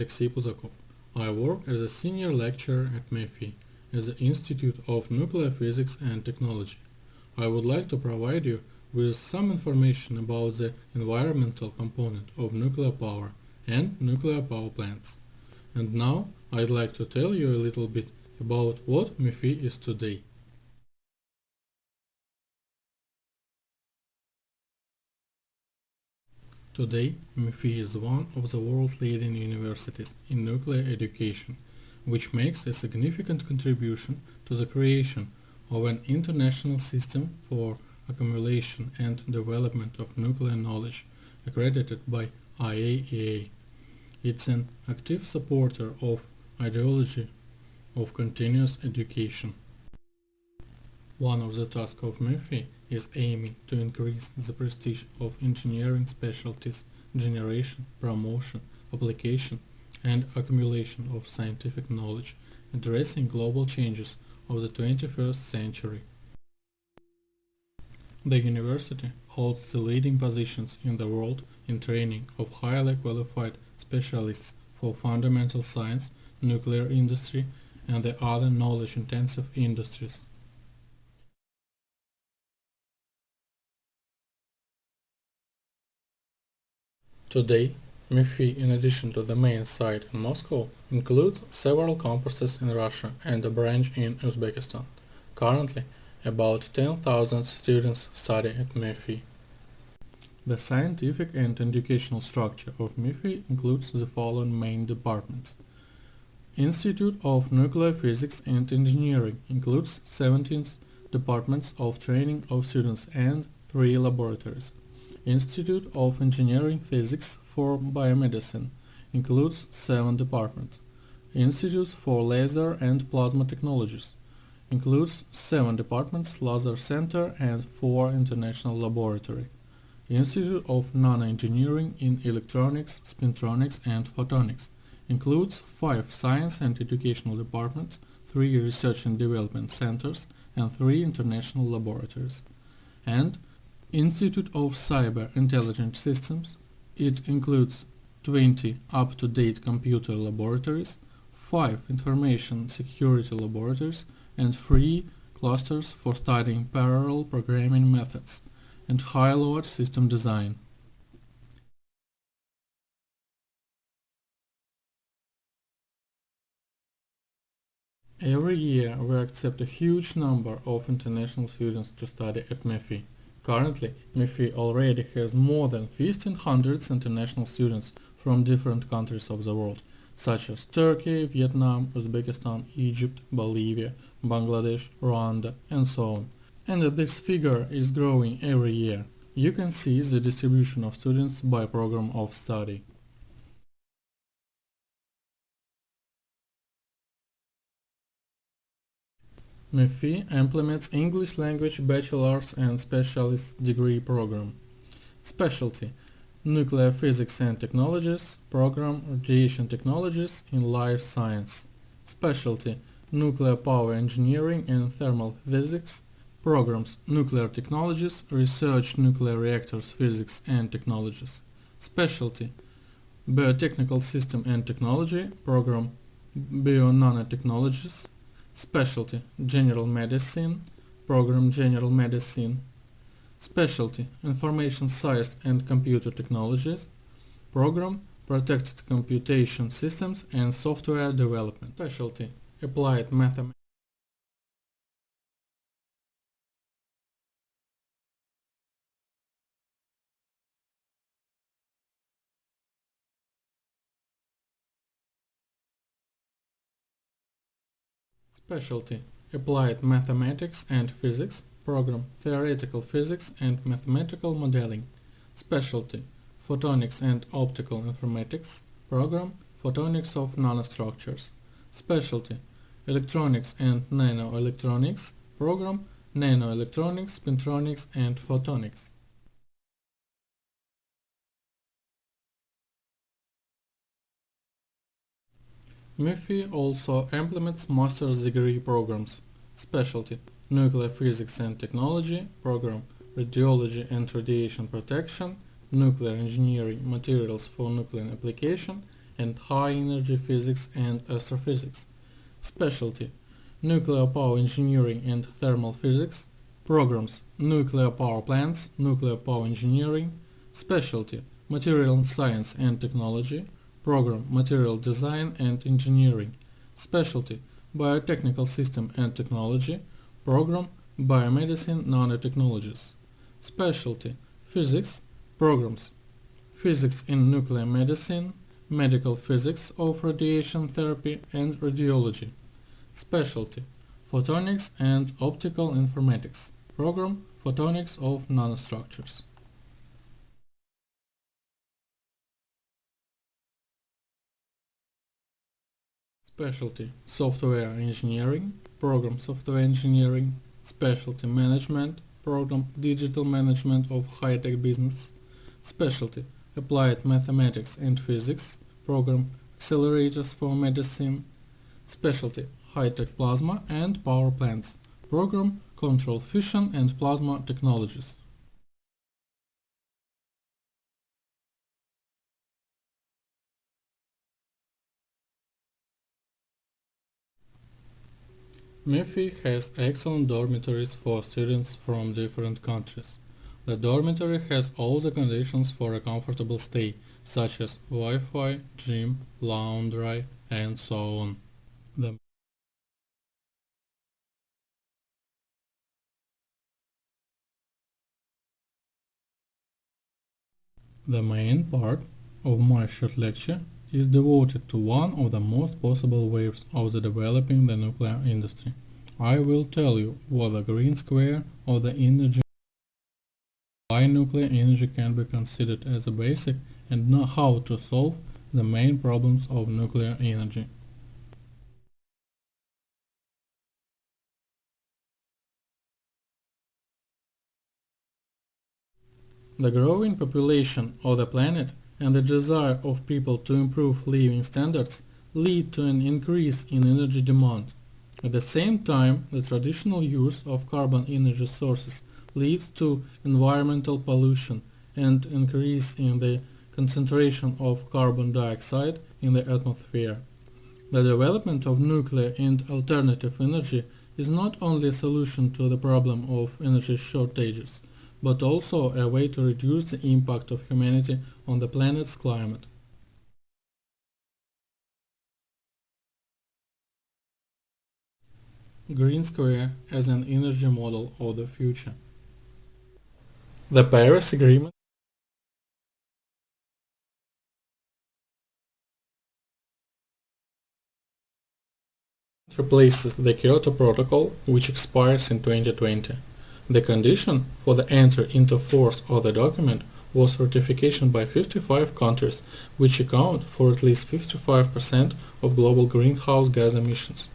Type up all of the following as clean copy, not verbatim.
Alexei Puzakov. I work as a senior lecturer at MEFI, at the Institute of Nuclear Physics and Technology. I would like to provide you with some information about the environmental component of nuclear power and nuclear power plants. And now I'd like to tell you a little bit about what MEFI is today. Today, MEFI is one of the world's leading universities in nuclear education, which makes a significant contribution to the creation of an international system for accumulation and development of nuclear knowledge, accredited by IAEA. It's an active supporter of ideology of continuous education. One of the tasks of MEFI is aiming to increase the prestige of engineering specialties, generation, promotion, application, and accumulation of scientific knowledge, addressing global changes of the 21st century. The university holds the leading positions in the world in training of highly qualified specialists for fundamental science, nuclear industry, and the other knowledge-intensive industries. Today, MEFI, in addition to the main site in Moscow, includes several campuses in Russia and a branch in Uzbekistan. Currently, about 10,000 students study at MEFI. The scientific and educational structure of MEFI includes the following main departments. Institute of Nuclear Physics and Engineering includes 17 departments of training of students and 3 laboratories. Institute of Engineering Physics for Biomedicine includes 7 departments. Institute for Laser and Plasma Technologies includes 7 departments, Laser Center and 4 international laboratory. Institute of Nanoengineering in Electronics, Spintronics and Photonics includes 5 science and educational departments, 3 research and development centers and 3 international laboratories. And Institute of Cyber Intelligent Systems. It includes 20 up-to-date computer laboratories, 5 information security laboratories, and 3 clusters for studying parallel programming methods and high-load system design. Every year we accept a huge number of international students to study at MEFI. Currently, MEFI already has more than 1,500 international students from different countries of the world, such as Turkey, Vietnam, Uzbekistan, Egypt, Bolivia, Bangladesh, Rwanda, and so on. And this figure is growing every year. You can see the distribution of students by program of study. MEFI implements English language bachelor's and specialist degree program. Specialty: Nuclear Physics and Technologies, program Radiation Technologies in Life Science. Specialty: Nuclear Power Engineering and Thermal Physics, programs Nuclear Technologies, Research Nuclear Reactors Physics and Technologies. Specialty: Biotechnical System and Technology, program Bio-Nanotechnologies. Specialty: General Medicine, program General Medicine. Specialty: Information Science and Computer Technologies, program Protected Computation Systems and Software Development. Specialty: Applied Mathematics. Specialty: Applied Mathematics and Physics, program Theoretical Physics and Mathematical Modeling. Specialty: Photonics and Optical Informatics, program Photonics of Nanostructures. Specialty: Electronics and Nanoelectronics, program Nanoelectronics, Spintronics and Photonics. MEFI also implements master's degree programs. Specialty: Nuclear Physics and Technology, program Radiology and Radiation Protection, Nuclear Engineering Materials for Nuclear Application, and high-energy physics and astrophysics. Specialty: nuclear power engineering and thermal physics. Programs: nuclear power plants, nuclear power engineering. Specialty: material science and technology. Program: material design and engineering. Specialty: biotechnical system and technology. Program: biomedicine nanotechnologies. Specialty: physics. Programs: physics in nuclear medicine, medical physics of radiation therapy and radiology. Specialty: photonics and optical informatics. Program: photonics of nanostructures. Specialty: software engineering. Program: software engineering. Specialty: management. Program: digital management of high-tech business. Specialty: applied mathematics and physics. Program: accelerators for medicine. Specialty: high-tech plasma and power plants. Program: controlled fission and plasma technologies. MEFI has excellent dormitories for students from different countries. The dormitory has all the conditions for a comfortable stay, such as Wi-Fi, gym, laundry, and so on. The main part of my short lecture is devoted to one of the most possible ways of developing the nuclear industry. I will tell you what the green square of the energy, why nuclear energy can be considered as a basic, and how to solve the main problems of nuclear energy. The growing population of the planet and the desire of people to improve living standards lead to an increase in energy demand. At the same time, the traditional use of carbon energy sources leads to environmental pollution and increase in the concentration of carbon dioxide in the atmosphere. The development of nuclear and alternative energy is not only a solution to the problem of energy shortages, but also a way to reduce the impact of humanity on the planet's climate. Green Square as an energy model of the future. The Paris Agreement replaces the Kyoto Protocol, which expires in 2020. The condition for the entry into force of the document was ratification by 55 countries, which account for at least 55% of global greenhouse gas emissions.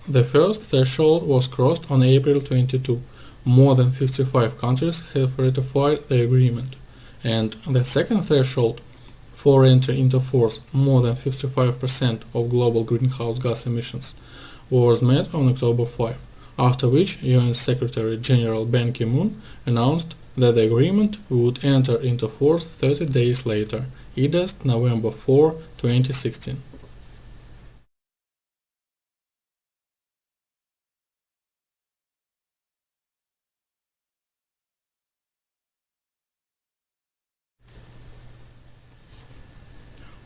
The first threshold was crossed on April 22. More than 55 countries have ratified the agreement, and the second threshold for entry into force, more than 55% of global greenhouse gas emissions, was met on October 5, after which UN Secretary General Ban Ki-moon announced that the agreement would enter into force 30 days later, earliest November 4, 2016.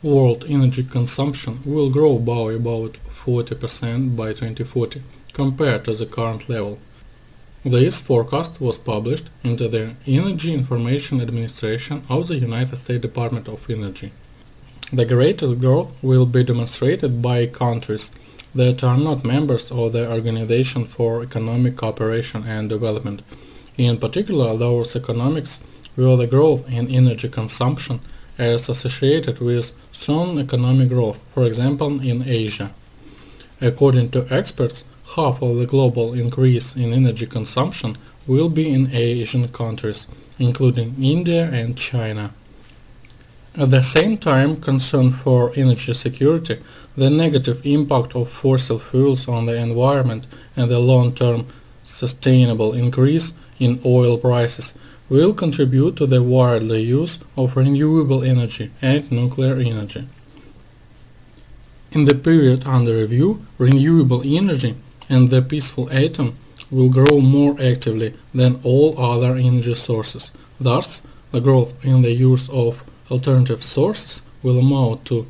World energy consumption will grow by about 40% by 2040, compared to the current level. This forecast was published into the Energy Information Administration of the United States Department of Energy. The greatest growth will be demonstrated by countries that are not members of the Organization for Economic Cooperation and Development, in particular those economies where the growth in energy consumption is associated with strong economic growth, for example in Asia. According to experts, half of the global increase in energy consumption will be in Asian countries, including India and China. At the same time, concern for energy security, the negative impact of fossil fuels on the environment, and the long-term sustainable increase in oil prices will contribute to the widely use of renewable energy and nuclear energy. In the period under review, renewable energy and the peaceful atom will grow more actively than all other energy sources. Thus, the growth in the use of alternative sources will amount to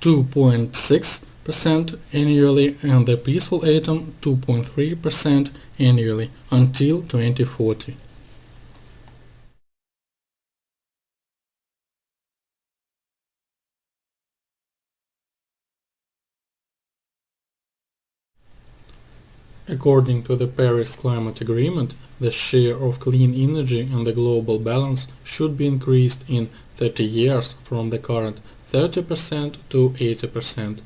2.6% annually and the peaceful atom 2.3% annually until 2040. According to the Paris Climate Agreement, the share of clean energy in the global balance should be increased in 30 years from the current 30% to 80%.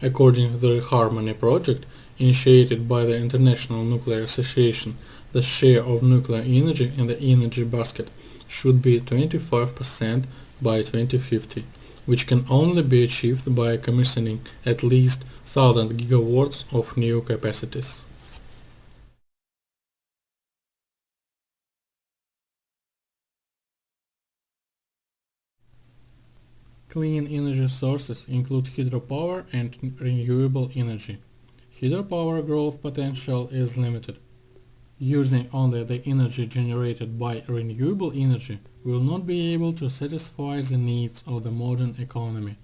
According to the Harmony project, initiated by the International Nuclear Association, the share of nuclear energy in the energy basket should be 25% by 2050, which can only be achieved by commissioning at least 1,000 gigawatts of new capacities. Clean energy sources include hydropower and renewable energy. Hydropower growth potential is limited. Using only the energy generated by renewable energy will not be able to satisfy the needs of the modern economy.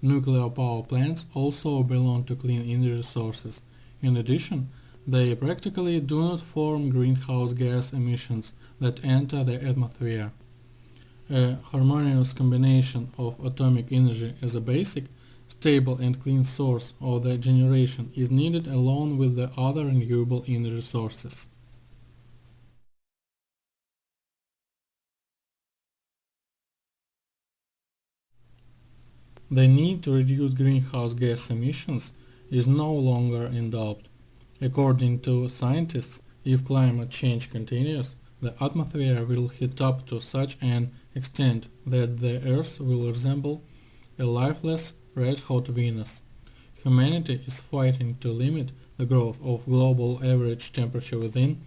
Nuclear power plants also belong to clean energy sources. In addition, they practically do not form greenhouse gas emissions that enter the atmosphere. A harmonious combination of atomic energy as a basic, stable and clean source of the generation is needed along with the other renewable energy sources. The need to reduce greenhouse gas emissions is no longer in doubt. According to scientists, if climate change continues, the atmosphere will heat up to such an extent that the Earth will resemble a lifeless red-hot Venus. Humanity is fighting to limit the growth of global average temperature within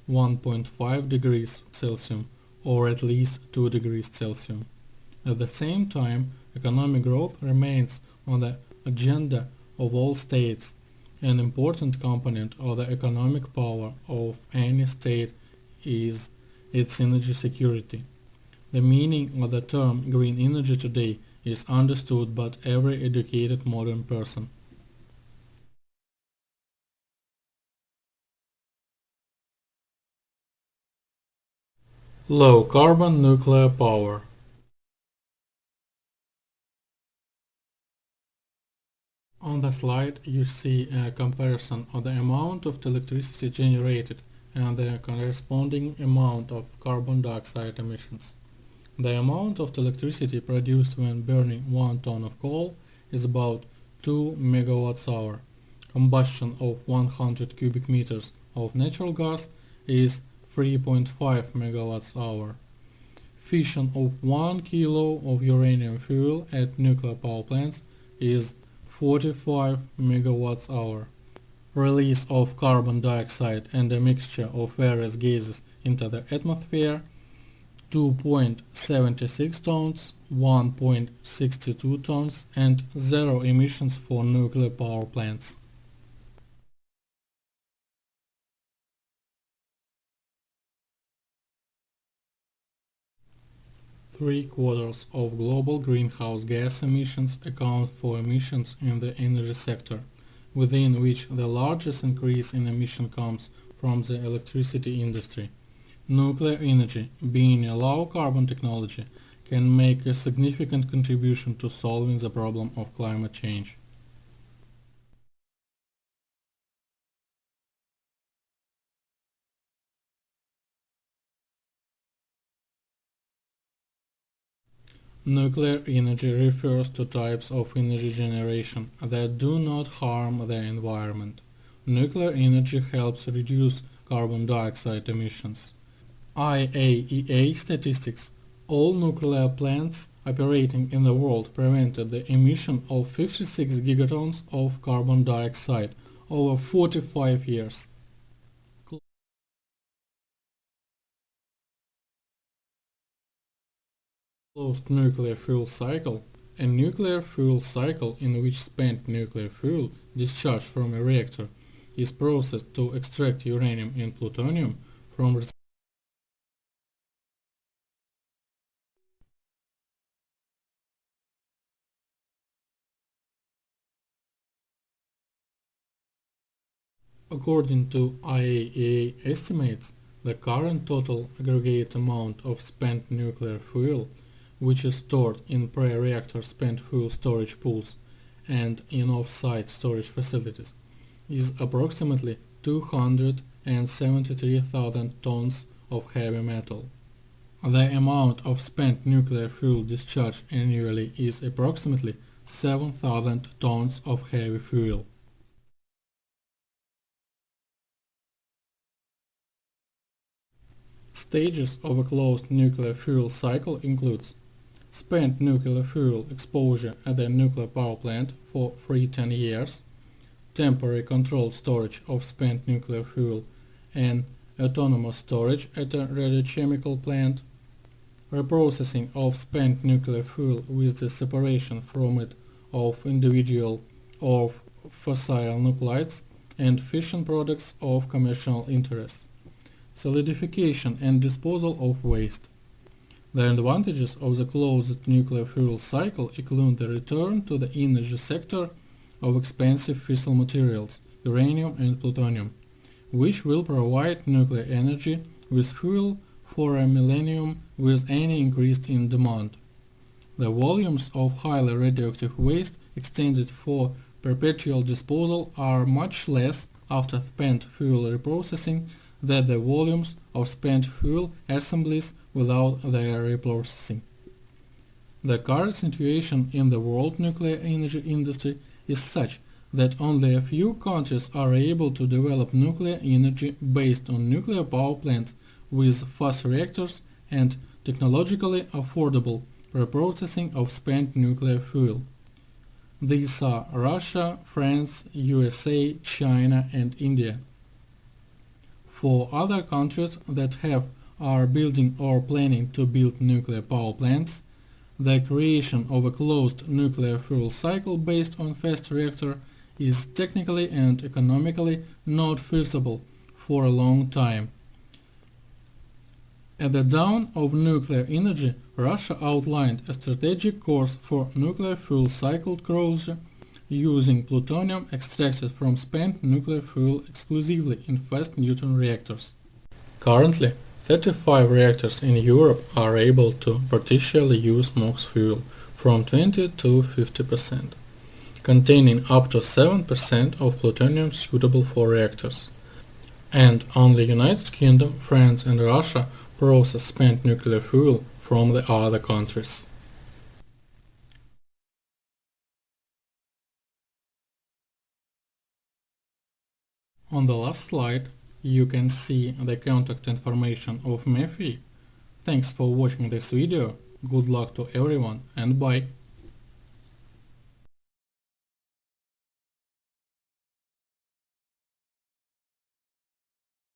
1.5 degrees Celsius, or at least 2 degrees Celsius. At the same time, economic growth remains on the agenda of all states. An important component of the economic power of any state is its energy security. The meaning of the term green energy today is understood by every educated modern person. Low carbon nuclear power. On the slide you see a comparison of the amount of electricity generated and the corresponding amount of carbon dioxide emissions. The amount of electricity produced when burning 1 ton of coal is about 2 megawatts-hour. Combustion of 100 cubic meters of natural gas is 3.5 megawatts-hour. Fission of 1 kilo of uranium fuel at nuclear power plants is 45 megawatts-hour. Release of carbon dioxide and a mixture of various gases into the atmosphere 2.76 tons, 1.62 tons and zero emissions for nuclear power plants. Three-quarters of global greenhouse gas emissions account for emissions in the energy sector, within which the largest increase in emission comes from the electricity industry. Nuclear energy, being a low-carbon technology, can make a significant contribution to solving the problem of climate change. Nuclear energy refers to types of energy generation that do not harm the environment. Nuclear energy helps reduce carbon dioxide emissions. IAEA statistics: all nuclear plants operating in the world prevented the emission of 56 gigatons of carbon dioxide over 45 years. Closed nuclear fuel cycle A nuclear fuel cycle in which spent nuclear fuel discharged from a reactor is processed to extract uranium and plutonium from According to IAEA estimates, the current total aggregate amount of spent nuclear fuel, which is stored in pre-reactor spent fuel storage pools and in off-site storage facilities, is approximately 273,000 tons of heavy metal. The amount of spent nuclear fuel discharged annually is approximately 7,000 tons of heavy fuel. Stages of a closed nuclear fuel cycle includes spent nuclear fuel exposure at the nuclear power plant for 10 years, temporary controlled storage of spent nuclear fuel and autonomous storage at a radiochemical plant, reprocessing of spent nuclear fuel with the separation from it of individual or fissile nuclides and fission products of commercial interest, solidification and disposal of waste. The advantages of the closed nuclear fuel cycle include the return to the energy sector of expensive fissile materials, uranium and plutonium, which will provide nuclear energy with fuel for a millennium with any increase in demand. The volumes of highly radioactive waste extended for perpetual disposal are much less after spent fuel reprocessing than the volumes of spent fuel assemblies without their reprocessing. The current situation in the world nuclear energy industry is such that only a few countries are able to develop nuclear energy based on nuclear power plants with fast reactors and technologically affordable reprocessing of spent nuclear fuel. These are Russia, France, USA, China and India. For other countries that have, are building or planning to build nuclear power plants, the creation of a closed nuclear fuel cycle based on fast reactor is technically and economically not feasible for a long time. At the dawn of nuclear energy, Russia outlined a strategic course for nuclear fuel cycle closure using plutonium extracted from spent nuclear fuel exclusively in fast neutron reactors. Currently, 35 reactors in Europe are able to partially use MOX fuel from 20 to 50%, containing up to 7% of plutonium suitable for reactors. And only United Kingdom, France and Russia process spent nuclear fuel from the other countries. On the last slide, you can see the contact information of MEFI. Thanks for watching this video, good luck to everyone and bye!